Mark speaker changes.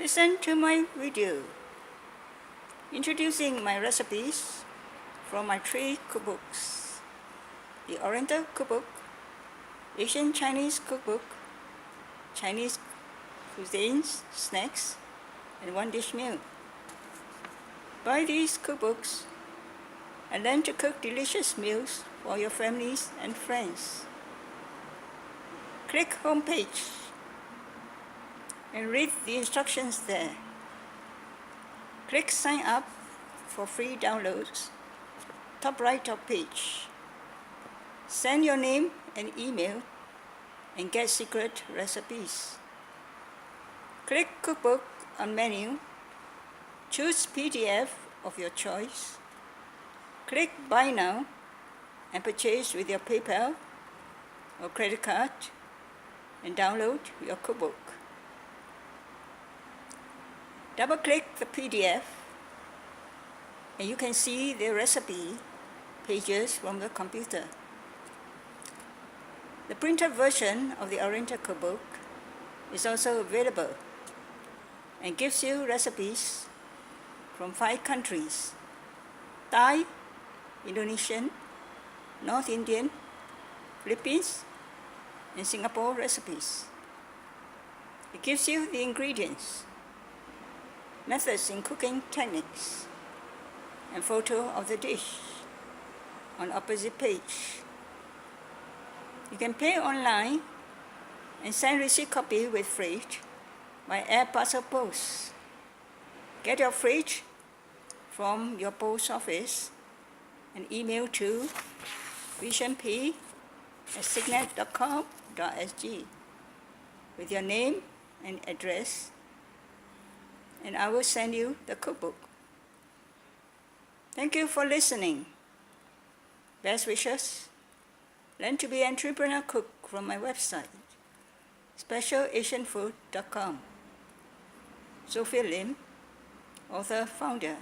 Speaker 1: Listen to my video introducing my recipes from my 3 cookbooks: the Oriental Cookbook, Asian Chinese Cookbook, Chinese Cuisines, Snacks, and One Dish Meal. Buy these cookbooks and learn to cook delicious meals for your families and friends. Click homepage and read the instructions there. Click sign up for free downloads, top right of page. Send your name and email and get secret recipes. Click cookbook on menu, choose PDF of your choice. Click buy now and purchase with your PayPal or credit card and download your cookbook. Double-click the PDF and you can see the recipe pages from the computer. The printed version of the Oriental Cookbook is also available and gives you recipes from 5 countries: Thai, Indonesian, North Indian, Philippines, and Singapore recipes. It gives you the ingredients, methods in cooking techniques, and photo of the dish on opposite page. You can pay online and send receipt copy with freight by air parcel post. Get your freight from your post office and email to visionp@signet.com.sg with your name and address, and I will send you the cookbook. Thank you for listening. Best wishes. Learn to be entrepreneur cook from my website, specialasianfood.com. Sophia Lim, author, founder.